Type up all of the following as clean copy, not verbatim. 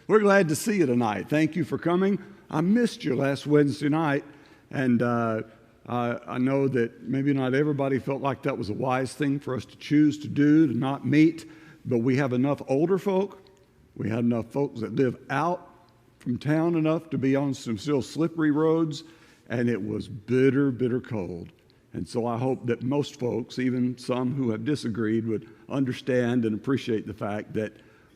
We're glad to see you tonight. Thank you for coming. I missed you last Wednesday night, and I know that maybe not everybody felt like that was a wise thing for us to choose to do, to not meet, but we have enough older folk. We had enough folks that live out from town enough to be on some still slippery roads, and it was bitter, bitter cold. And so I hope that most folks, even some who have disagreed, would understand and appreciate the fact that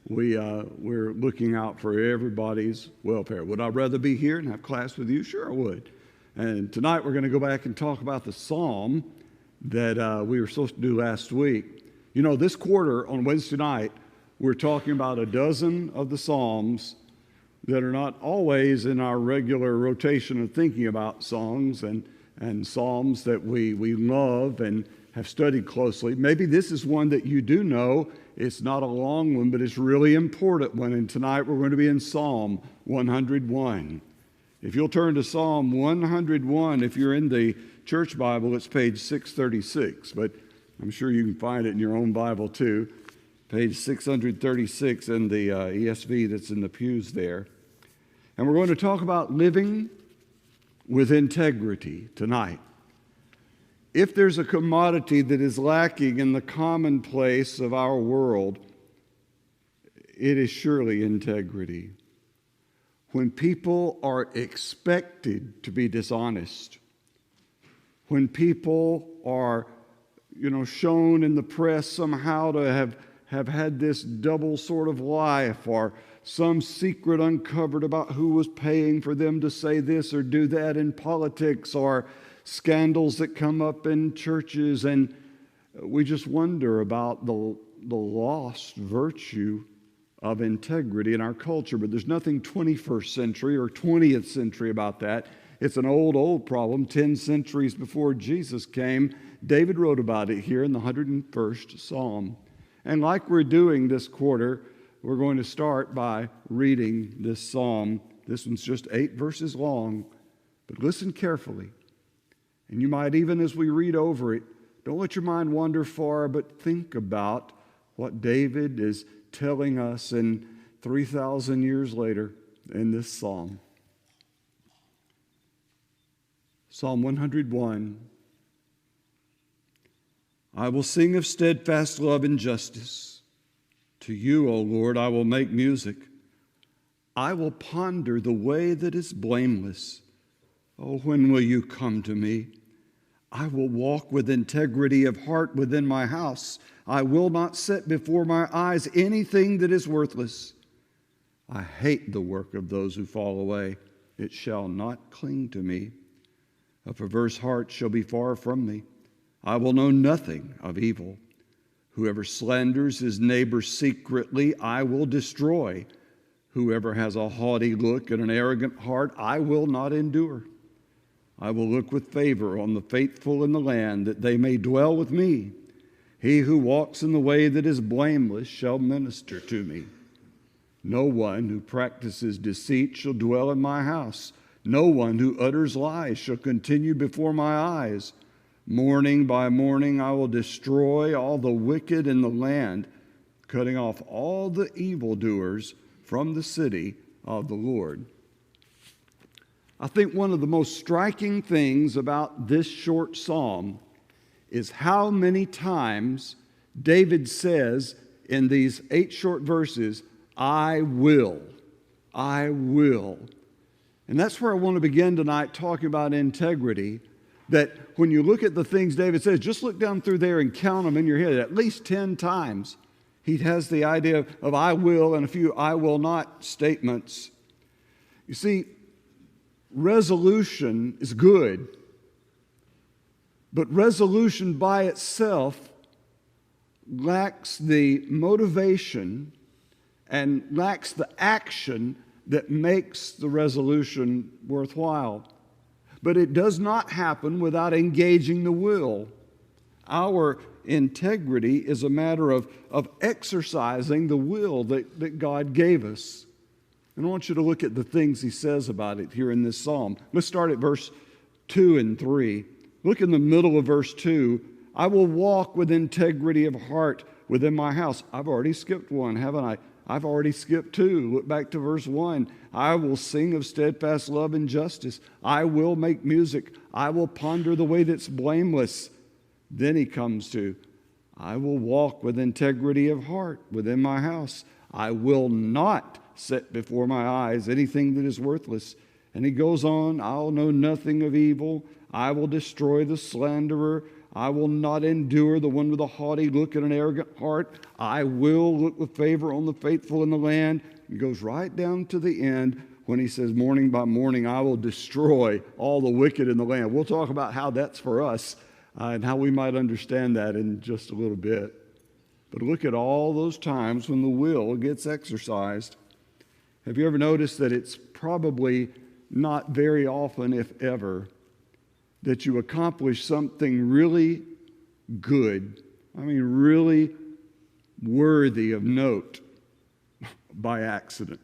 we're looking out for everybody's welfare. Would I rather be here and have class with you? Sure I would. And tonight we're going to go back and talk about the psalm that we were supposed to do last week. You know, this quarter on Wednesday night, we're talking about a dozen of the psalms that are not always in our regular rotation of thinking about songs and psalms that we love and have studied closely. Maybe this is one that you do know. It's not a long one, but it's a really important one. And tonight we're going to be in Psalm 101. If you'll turn to Psalm 101, if you're in the church Bible, it's page 636. But I'm sure you can find it in your own Bible too. Page 636 in the ESV that's in the pews there. And we're going to talk about living with integrity tonight. If there's a commodity that is lacking in the commonplace of our world, it is surely integrity. When people are expected to be dishonest, when people are, shown in the press somehow to have had this double sort of life, or some secret uncovered about who was paying for them to say this or do that in politics, or scandals that come up in churches, and we just wonder about the lost virtue of integrity in our culture. But there's nothing 21st century or 20th century about that. It's an old problem. 10 centuries before Jesus came, David wrote about it here in the 101st Psalm. And like we're doing this quarter, we're going to start by reading this psalm. This one's just 8 verses long, but listen carefully. And you might, even as we read over it, don't let your mind wander far, but think about what David is telling us in 3,000 years later in this psalm. Psalm 101. I will sing of steadfast love and justice. To you, O Lord, I will make music. I will ponder the way that is blameless. Oh, when will you come to me? I will walk with integrity of heart within my house. I will not set before my eyes anything that is worthless. I hate the work of those who fall away. It shall not cling to me. A perverse heart shall be far from me. I will know nothing of evil. Whoever slanders his neighbor secretly, I will destroy. Whoever has a haughty look and an arrogant heart, I will not endure. I will look with favor on the faithful in the land, that they may dwell with me. He who walks in the way that is blameless shall minister to me. No one who practices deceit shall dwell in my house. No one who utters lies shall continue before my eyes. Morning by morning I will destroy all the wicked in the land, cutting off all the evildoers from the city of the Lord. I think one of the most striking things about this short psalm is how many times David says in these 8 short verses, I will, I will. And that's where I want to begin tonight, talking about integrity, that when you look at the things David says, just look down through there and count them in your head. At least 10 times he has the idea of I will and a few I will not statements. You see, resolution is good, but resolution by itself lacks the motivation and lacks the action that makes the resolution worthwhile. But it does not happen without engaging the will. Our integrity is a matter of exercising the will that God gave us. And I want you to look at the things he says about it here in this psalm. Let's start at verse 2 and 3. Look in the middle of verse 2. I will walk with integrity of heart within my house. I've already skipped one, haven't I? I've already skipped 2. Look back to verse 1. I will sing of steadfast love and justice. I will make music. I will ponder the way that's blameless. Then he comes to, I will walk with integrity of heart within my house. I will not set before my eyes anything that is worthless. And he goes on, I'll know nothing of evil. I will destroy the slanderer. I will not endure the one with a haughty look and an arrogant heart. I will look with favor on the faithful in the land. He goes right down to the end when he says, morning by morning, I will destroy all the wicked in the land. We'll talk about how that's for us and how we might understand that in just a little bit. But look at all those times when the will gets exercised. Have you ever noticed that it's probably not very often, if ever, that you accomplish something really good, really worthy of note by accident?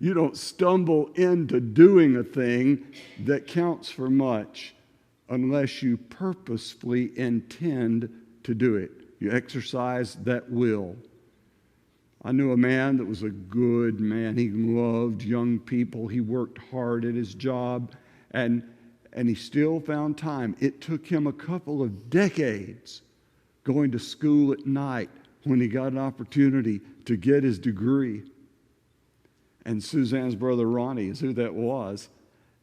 You don't stumble into doing a thing that counts for much unless you purposefully intend to do it. You exercise that will. I knew a man that was a good man. He loved young people. He worked hard at his job, and he still found time. It took him a couple of decades going to school at night when he got an opportunity to get his degree. And Suzanne's brother Ronnie is who that was.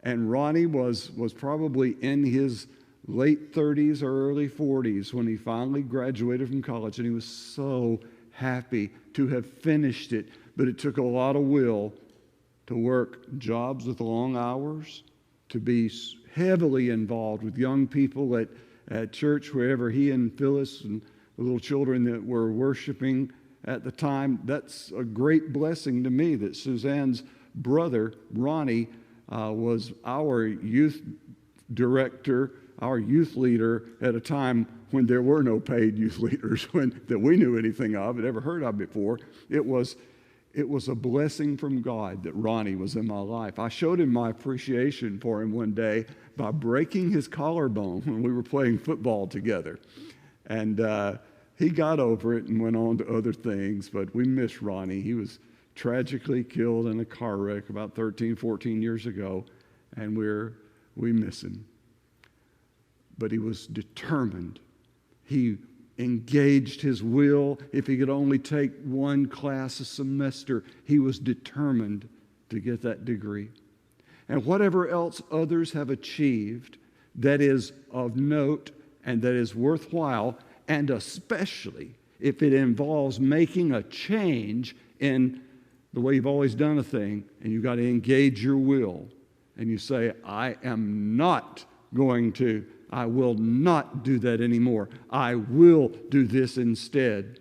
And Ronnie was probably in his late 30s or early 40s when he finally graduated from college, and he was so happy to have finished it. But it took a lot of will to work jobs with long hours, to be heavily involved with young people at church, wherever he and Phyllis and the little children that were worshiping at the time. That's a great blessing to me that Suzanne's brother, Ronnie, was our youth director, our youth leader at a time when there were no paid youth leaders that we knew anything of, had ever heard of before. It was a blessing from God that Ronnie was in my life. I showed him my appreciation for him one day by breaking his collarbone when we were playing football together. And he got over it and went on to other things, but we miss Ronnie. He was tragically killed in a car wreck about 13, 14 years ago, and we miss him. But he was determined. He engaged his will. If he could only take one class a semester, he was determined to get that degree. And whatever else others have achieved that is of note and that is worthwhile, and especially if it involves making a change in the way you've always done a thing, and you've got to engage your will, and you say, I will not do that anymore. I will do this instead.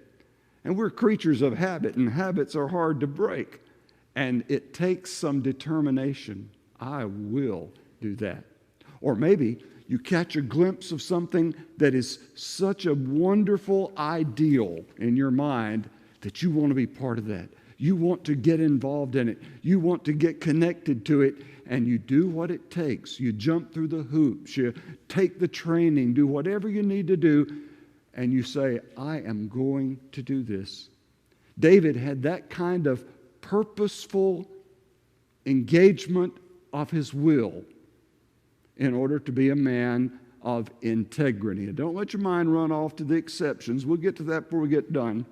And we're creatures of habit, and habits are hard to break. And it takes some determination. I will do that. Or maybe you catch a glimpse of something that is such a wonderful ideal in your mind that you want to be part of that. You want to get involved in it. You want to get connected to it. And you do what it takes. You jump through the hoops. You take the training. Do whatever you need to do. And you say, I am going to do this. David had that kind of purposeful engagement of his will in order to be a man of integrity. And don't let your mind run off to the exceptions. We'll get to that before we get done.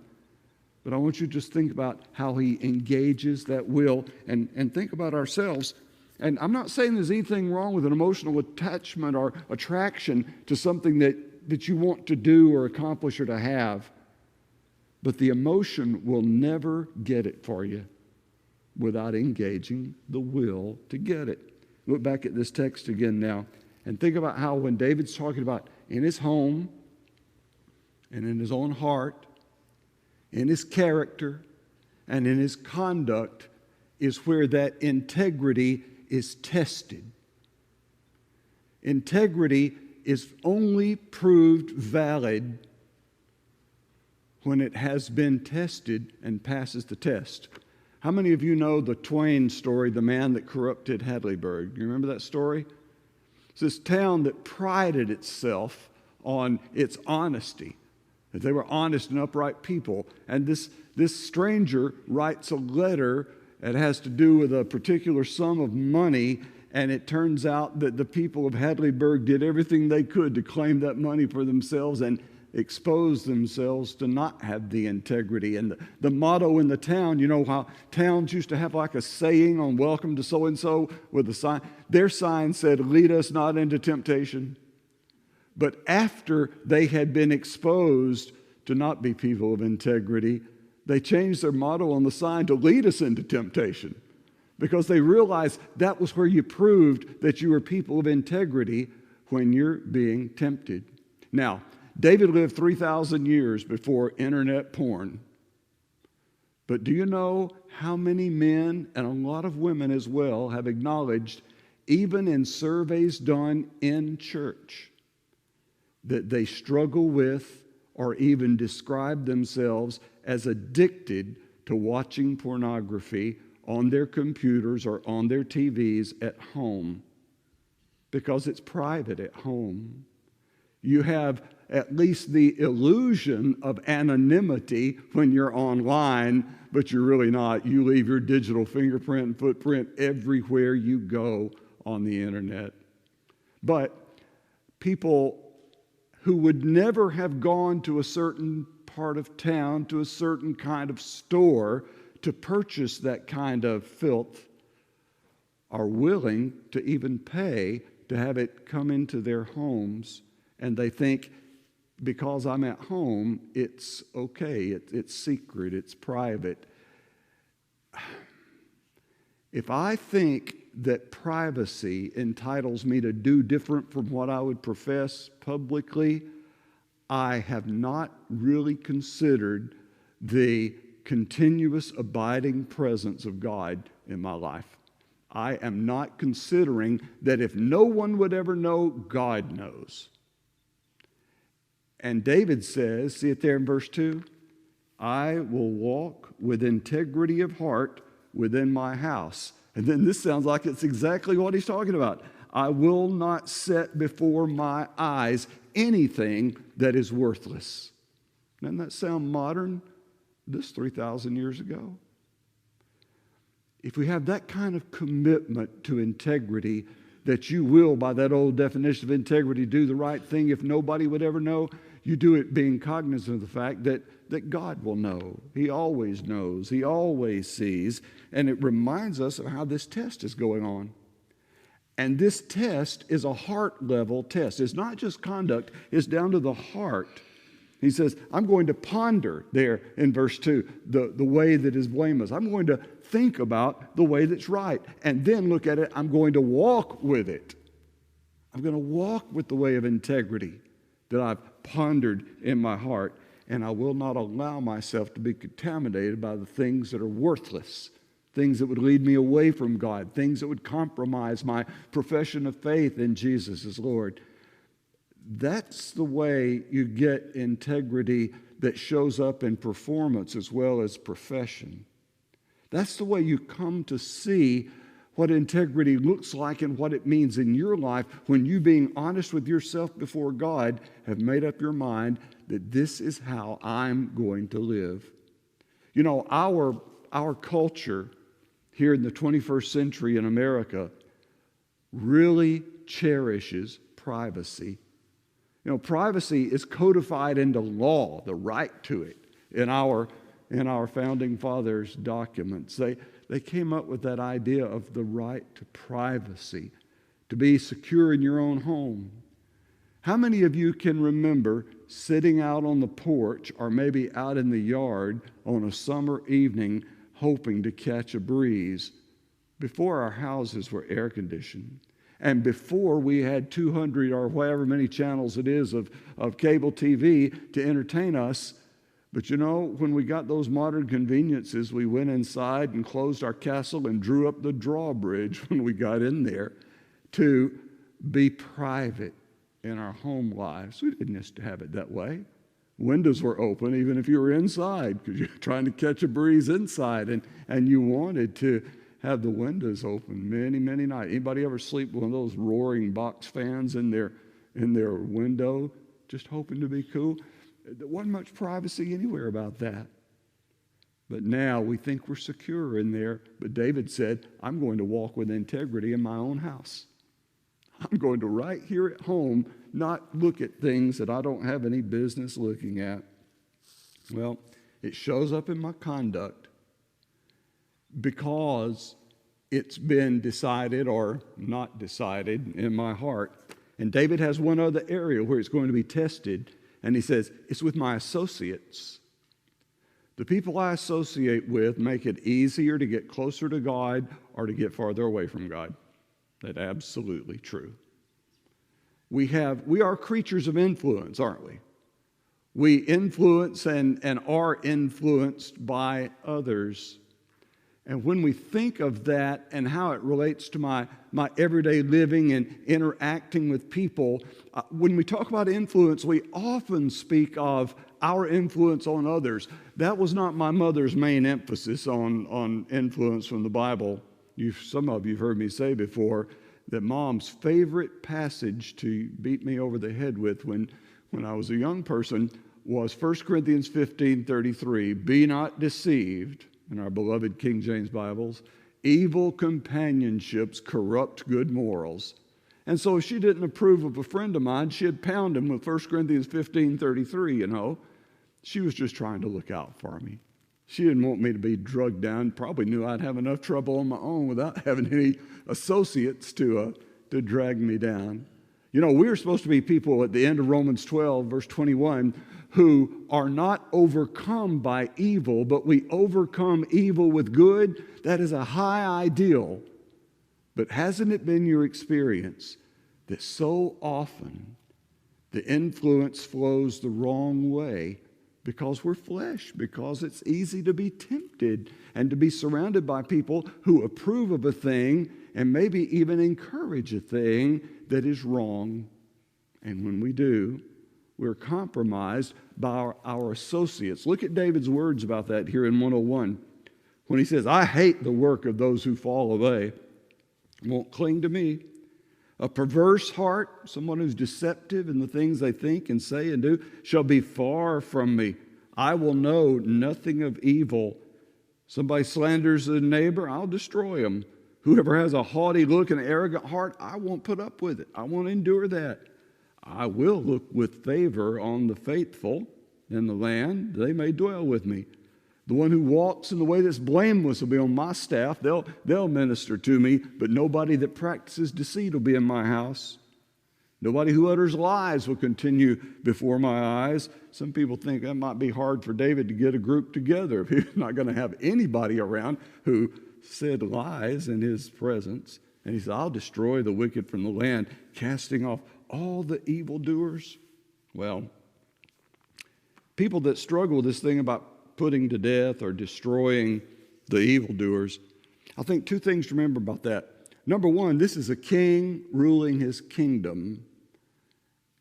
But I want you to just think about how he engages that will and think about ourselves. And I'm not saying there's anything wrong with an emotional attachment or attraction to something that you want to do or accomplish or to have. But the emotion will never get it for you without engaging the will to get it. Look back at this text again now and think about how when David's talking about in his home and in his own heart, in his character and in his conduct is where that integrity is tested. Integrity is only proved valid when it has been tested and passes the test. How many of you know the Twain story, the man that corrupted Hadleyburg? You remember that story? It's this town that prided itself on its honesty, that they were honest and upright people. And this This stranger writes a letter that has to do with a particular sum of money, and it turns out that the people of Hadleyburg did everything they could to claim that money for themselves and expose themselves to not have the integrity. And the motto in the town, you know how towns used to have like a saying on welcome to so-and-so with a sign? Their sign said, "Lead us not into temptation." But after they had been exposed to not be people of integrity, they changed their motto on the sign to "Lead us into temptation," because they realized that was where you proved that you were people of integrity, when you're being tempted. Now, David lived 3,000 years before internet porn. But do you know how many men, and a lot of women as well, have acknowledged, even in surveys done in church, that they struggle with or even describe themselves as addicted to watching pornography on their computers or on their TVs at home, because it's private at home. You have at least the illusion of anonymity when you're online, but you're really not. You leave your digital fingerprint and footprint everywhere you go on the internet. But people who would never have gone to a certain part of town, to a certain kind of store to purchase that kind of filth, are willing to even pay to have it come into their homes. And they think, because I'm at home, it's okay, it's secret, it's private. If I think that privacy entitles me to do different from what I would profess publicly, I have not really considered the continuous abiding presence of God in my life. I am not considering that if no one would ever know, God knows. And David says, see it there in verse 2, "I will walk with integrity of heart within my house." And then this sounds like it's exactly what he's talking about. "I will not set before my eyes anything that is worthless." Doesn't that sound modern? This 3,000 years ago. If we have that kind of commitment to integrity, that you will, by that old definition of integrity, do the right thing if nobody would ever know, you do it being cognizant of the fact that God will know. He always knows. He always sees. And it reminds us of how this test is going on. And this test is a heart-level test. It's not just conduct. It's down to the heart. He says, I'm going to ponder there in verse 2, the way that is blameless. I'm going to think about the way that's right. And then look at it. I'm going to walk with it. I'm going to walk with the way of integrity that I've pondered in my heart. And I will not allow myself to be contaminated by the things that are worthless, things that would lead me away from God, things that would compromise my profession of faith in Jesus as Lord. That's the way you get integrity that shows up in performance as well as profession. That's the way you come to see what integrity looks like and what it means in your life when you, being honest with yourself before God, have made up your mind that this is how I'm going to live. You know, our culture here in the 21st century in America really cherishes privacy. You know, privacy is codified into law, the right to it, in our founding fathers' documents. They came up with that idea of the right to privacy, to be secure in your own home. How many of you can remember sitting out on the porch or maybe out in the yard on a summer evening hoping to catch a breeze before our houses were air conditioned? And before we had 200 or however many channels it is of cable TV to entertain us. But you know, when we got those modern conveniences, we went inside and closed our castle and drew up the drawbridge when we got in there to be private in our home lives. We didn't used to have it that way. Windows were open even if you were inside because you're trying to catch a breeze inside and you wanted to have the windows open many, many nights. Anybody ever sleep with one of those roaring box fans in their window, just hoping to be cool? There wasn't much privacy anywhere about that. But now we think we're secure in there. But David said, I'm going to walk with integrity in my own house. I'm going to right here at home not look at things that I don't have any business looking at. Well, it shows up in my conduct because it's been decided or not decided in my heart. And David has one other area where it's going to be tested. And he says, it's with my associates. The people I associate with make it easier to get closer to God or to get farther away from God. That's absolutely true. We are creatures of influence, aren't we? We influence and are influenced by others. And when we think of that and how it relates to my everyday living and interacting with people, when we talk about influence, we often speak of our influence on others. That was not my mother's main emphasis on influence from the Bible. Some of you have heard me say before that Mom's favorite passage to beat me over the head with when I was a young person was 1 Corinthians 15:33. Be not deceived, in our beloved King James Bibles, evil companionships corrupt good morals. And so if she didn't approve of a friend of mine, she'd pound him with 1 Corinthians 15:33, you know. She was just trying to look out for me. She didn't want me to be drugged down. Probably knew I'd have enough trouble on my own without having any associates to drag me down. You know, we're supposed to be people at the end of Romans 12, verse 21, who are not overcome by evil, but we overcome evil with good. That is a high ideal. But hasn't it been your experience that so often the influence flows the wrong way because we're flesh, because it's easy to be tempted and to be surrounded by people who approve of a thing and maybe even encourage a thing that is wrong. And when we do, we're compromised by our associates. Look at David's words about that here in 101. When he says, I hate the work of those who fall away, won't cling to me. A perverse heart, someone who's deceptive in the things they think and say and do, shall be far from me. I will know nothing of evil. Somebody slanders a neighbor, I'll destroy him. Whoever has a haughty look and an arrogant heart, I won't put up with it. I won't endure that. I will look with favor on the faithful in the land. They may dwell with me. The one who walks in the way that's blameless will be on my staff. They'll minister to me, but nobody that practices deceit will be in my house. Nobody who utters lies will continue before my eyes. Some people think that might be hard for David to get a group together if he's not going to have anybody around who said lies in his presence. And he said, I'll destroy the wicked from the land, casting off all the evildoers. Well, people that struggle with this thing about putting to death or destroying the evildoers, I think two things to remember about that. Number one, this is a king ruling his kingdom,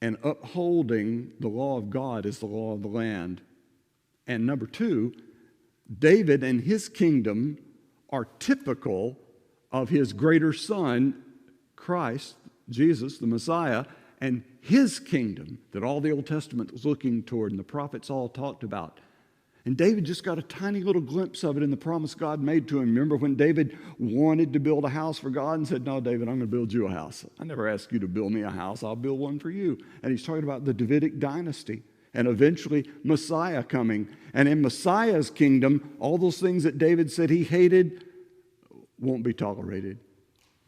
and upholding the law of God is the law of the land. And number two, David and his kingdom are typical of his greater son, Christ, Jesus, the Messiah, and his kingdom that all the Old Testament was looking toward and the prophets all talked about. And David just got a tiny little glimpse of it in the promise God made to him. Remember when David wanted to build a house for God and said, no, David, I'm going to build you a house. I never asked you to build me a house. I'll build one for you. And he's talking about the Davidic dynasty and eventually Messiah coming. And in Messiah's kingdom, all those things that David said he hated won't be tolerated.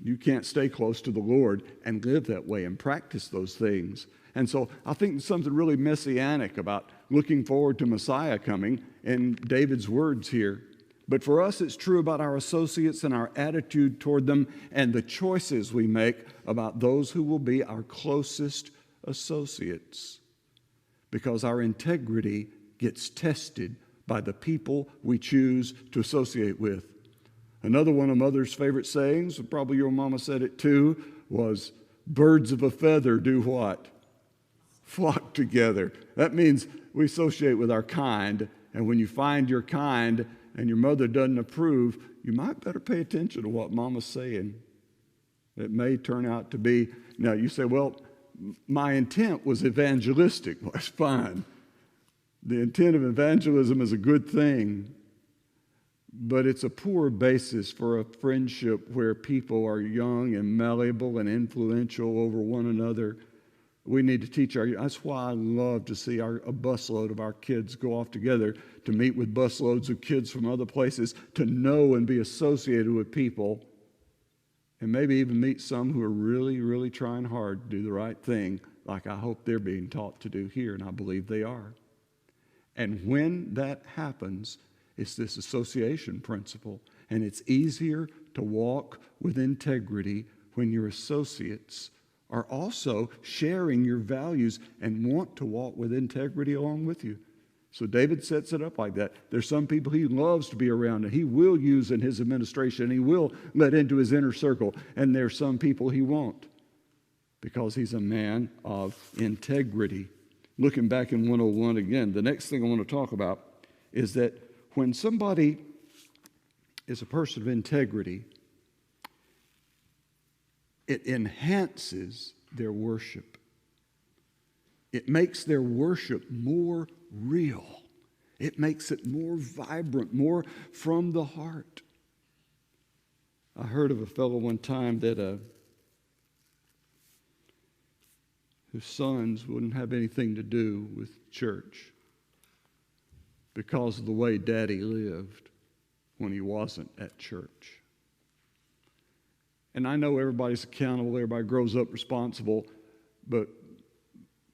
You can't stay close to the Lord and live that way and practice those things. And so I think there's something really messianic about looking forward to Messiah coming in David's words here. But for us, it's true about our associates and our attitude toward them and the choices we make about those who will be our closest associates. Because our integrity gets tested by the people we choose to associate with. Another one of Mother's favorite sayings, probably your mama said it too, was birds of a feather do what? Flock together. That means we associate with our kind, and when you find your kind and your mother doesn't approve, you might better pay attention to what mama's saying. It may turn out to be, now you say, well, my intent was evangelistic. Well, that's fine. The intent of evangelism is a good thing. but it's a poor basis for a friendship where people are young and malleable and influential over one another. We need to teach that's why I love to see a busload of our kids go off together to meet with busloads of kids from other places, to know and be associated with people, and maybe even meet some who are really, really trying hard to do the right thing, like I hope they're being taught to do here, and I believe they are. And when that happens, it's this association principle, and it's easier to walk with integrity when your associates are also sharing your values and want to walk with integrity along with you. So David sets it up like that. There's some people he loves to be around and he will use in his administration. He will let into his inner circle. And there's some people he won't, because he's a man of integrity. Looking back in 101 again, the next thing I want to talk about is that when somebody is a person of integrity, it enhances their worship. It makes their worship more real. It makes it more vibrant, more from the heart. I heard of a fellow one time that whose sons wouldn't have anything to do with church because of the way Daddy lived when he wasn't at church. And I know everybody's accountable, everybody grows up responsible, but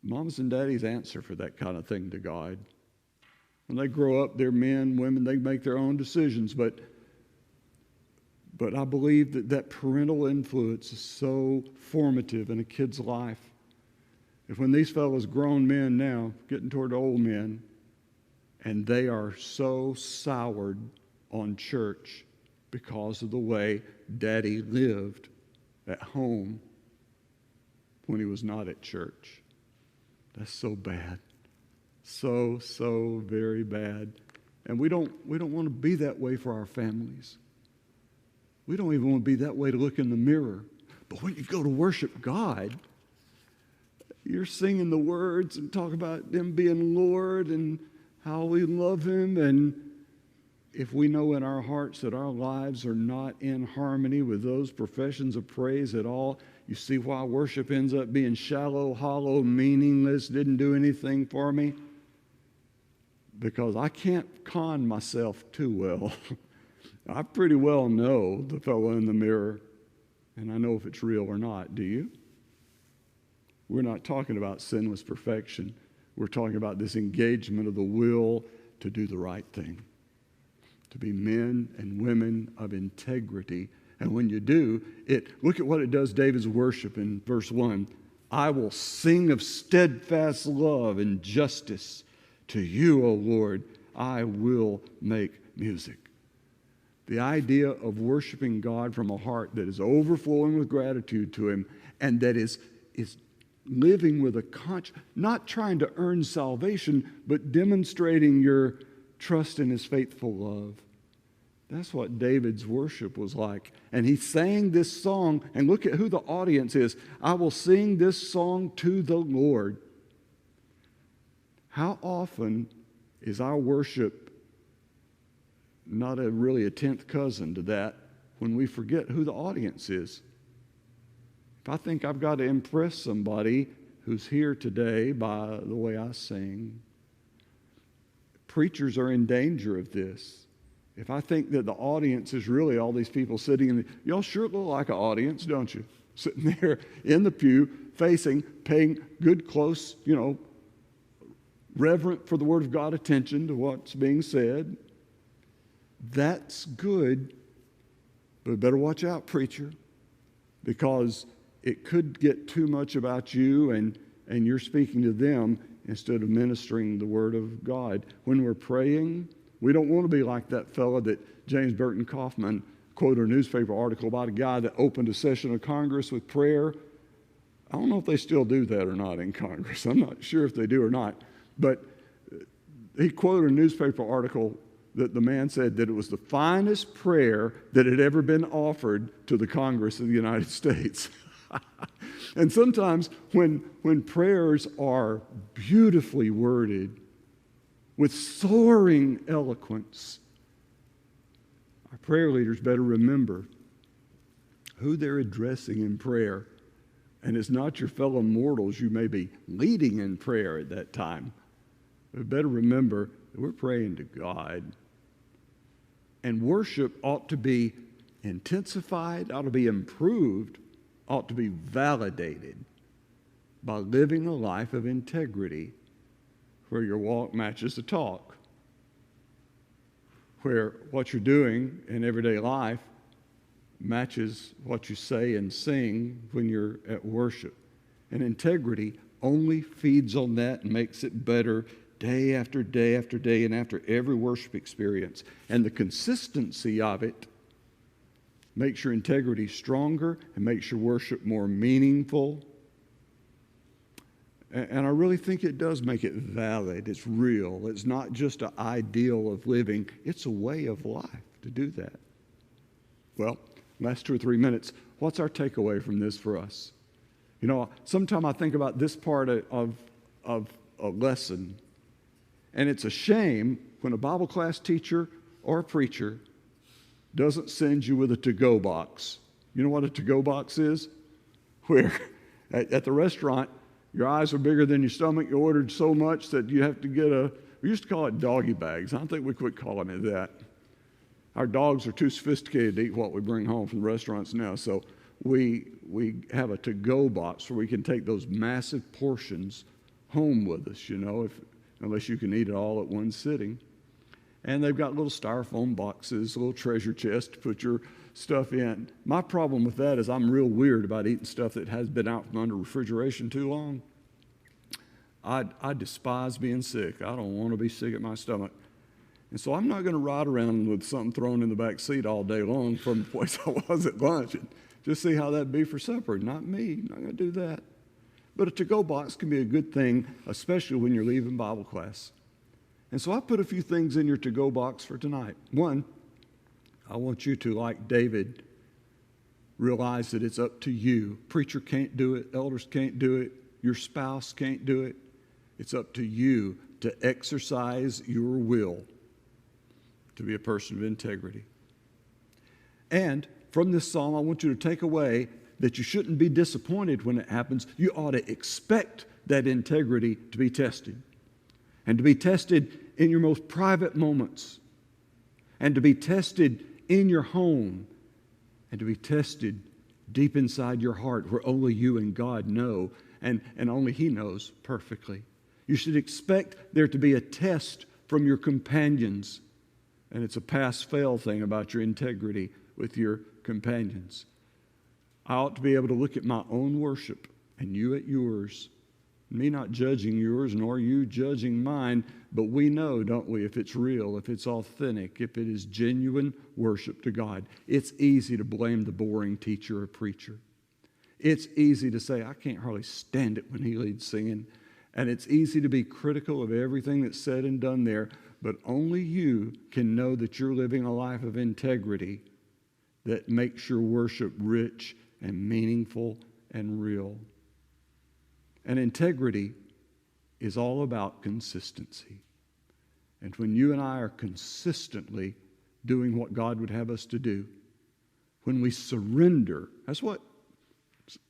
mamas and daddies answer for that kind of thing to God. When they grow up, they're men, women, they make their own decisions, but I believe that parental influence is so formative in a kid's life. If when these fellows, grown men now, getting toward old men, and they are so soured on church because of the way Daddy lived at home when he was not at church. That's so bad. So very bad. And we don't want to be that way for our families. We don't even want to be that way to look in the mirror. But when you go to worship God, you're singing the words and talk about Him being Lord and how we love Him. And if we know in our hearts that our lives are not in harmony with those professions of praise at all, you see why worship ends up being shallow, hollow, meaningless, didn't do anything for me? Because I can't con myself too well. I pretty well know the fellow in the mirror, and I know if it's real or not. Do you? We're not talking about sinless perfection. We're talking about this engagement of the will to do the right thing, to be men and women of integrity. And when you do, look at what it does, David's worship in verse 1. I will sing of steadfast love and justice. To you, O Lord, I will make music. The idea of worshiping God from a heart that is overflowing with gratitude to Him and that is living with a conscience, not trying to earn salvation, but demonstrating your trust in His faithful love. That's what David's worship was like. And he sang this song, and look at who the audience is. I will sing this song to the Lord. How often is our worship not really a 10th cousin to that when we forget who the audience is? If I think I've got to impress somebody who's here today by the way I sing, preachers are in danger of this. If I think that the audience is really all these people sitting y'all sure look like an audience, don't you? Sitting there in the pew, paying good, close, reverent for the Word of God attention to what's being said. That's good, but better watch out, preacher, because it could get too much about you and you're speaking to them instead of ministering the Word of God. When we're praying, we don't want to be like that fellow that James Burton Kaufman quoted a newspaper article about, a guy that opened a session of Congress with prayer. I don't know if they still do that or not in Congress. I'm not sure if they do or not. But he quoted a newspaper article that the man said that it was the finest prayer that had ever been offered to the Congress of the United States. And sometimes when prayers are beautifully worded, with soaring eloquence, Our prayer leaders better remember who they're addressing in prayer. And it's not your fellow mortals you may be leading in prayer at that time. We better remember that we're praying to God. And worship ought to be intensified, ought to be improved, ought to be validated by living a life of integrity where your walk matches the talk, where what you're doing in everyday life matches what you say and sing when you're at worship. And integrity only feeds on that and makes it better day after day after day and after every worship experience. And the consistency of it makes your integrity stronger and makes your worship more meaningful. And I really think it does make it valid. It's real. It's not just an ideal of living. It's a way of life to do that. Well, last 2 or 3 minutes, what's our takeaway from this for us? You know, sometimes I think about this part of a lesson, and it's a shame when a Bible class teacher or a preacher doesn't send you with a to-go box. You know what a to-go box is? Where at the restaurant, your eyes are bigger than your stomach. You ordered so much that you have to get we used to call it doggy bags. I think we quit calling it that. Our dogs are too sophisticated to eat what we bring home from the restaurants now, so we have a to-go box where we can take those massive portions home with us, you know, unless you can eat it all at one sitting. And they've got little styrofoam boxes, little treasure chests to put your stuff in. My problem with that is I'm real weird about eating stuff that has been out from under refrigeration too long. I despise being sick. I don't want to be sick at my stomach. And so I'm not going to ride around with something thrown in the back seat all day long from the place I was at lunch and just see how that'd be for supper. Not me. I'm not going to do that. But a to-go box can be a good thing, especially when you're leaving Bible class. And so I put a few things in your to-go box for tonight. One, I want you to, like David, realize that it's up to you. Preacher can't do it. Elders can't do it. Your spouse can't do it. It's up to you to exercise your will to be a person of integrity. And from this psalm, I want you to take away that you shouldn't be disappointed when it happens. You ought to expect that integrity to be tested, and to be tested in your most private moments, and to be tested in your home, and to be tested deep inside your heart where only you and God know, and only He knows perfectly. You should expect there to be a test from your companions, and it's a pass-fail thing about your integrity with your companions. I ought to be able to look at my own worship and you at yours, me not judging yours nor you judging mine, but we know, don't we, if it's real, if it's authentic, if it is genuine worship to God. It's easy to blame the boring teacher or preacher. It's easy to say, I can't hardly stand it when he leads singing. And it's easy to be critical of everything that's said and done there, but only you can know that you're living a life of integrity that makes your worship rich and meaningful and real. And integrity is all about consistency. And when you and I are consistently doing what God would have us to do, when we surrender, that's what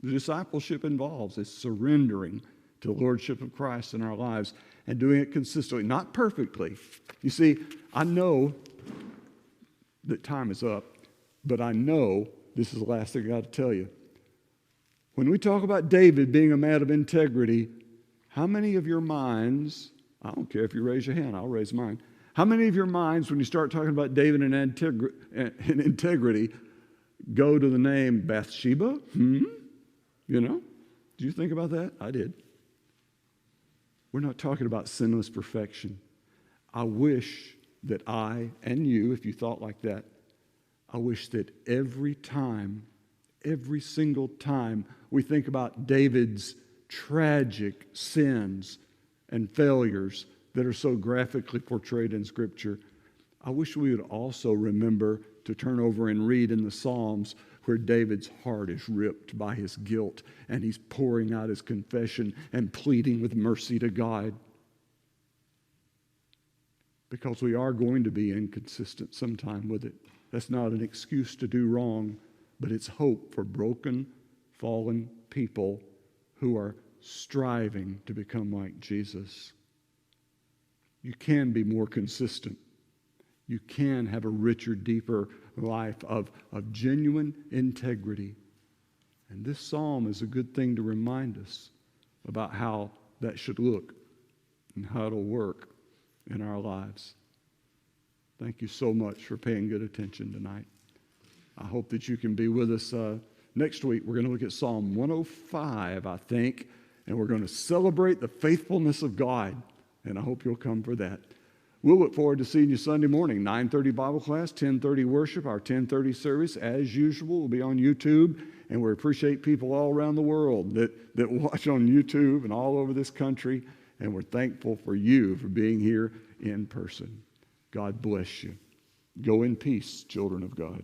the discipleship involves, is surrendering to the Lordship of Christ in our lives and doing it consistently, not perfectly. You see, I know that time is up, but I know this is the last thing I got to tell you. When we talk about David being a man of integrity, how many of your minds, I don't care if you raise your hand, I'll raise mine. How many of your minds, when you start talking about David and integrity, go to the name Bathsheba? You know? Did you think about that? I did. We're not talking about sinless perfection. I wish that I and you, if you thought like that, I wish that every single time we think about David's tragic sins and failures that are so graphically portrayed in Scripture, I wish we would also remember to turn over and read in the Psalms where David's heart is ripped by his guilt and he's pouring out his confession and pleading with mercy to God. Because we are going to be inconsistent sometime with it. That's not an excuse to do wrong, but it's hope for broken, fallen people who are striving to become like Jesus. You can be more consistent. You can have a richer, deeper life of genuine integrity. And this psalm is a good thing to remind us about how that should look and how it'll work in our lives. Thank you so much for paying good attention tonight. I hope that you can be with us next week. We're going to look at Psalm 105, I think, and we're going to celebrate the faithfulness of God. And I hope you'll come for that. We'll look forward to seeing you Sunday morning, 9:30 Bible class, 10:30 worship. Our 10:30 service, as usual, will be on YouTube. And we appreciate people all around the world that watch on YouTube and all over this country. And we're thankful for you for being here in person. God bless you. Go in peace, children of God.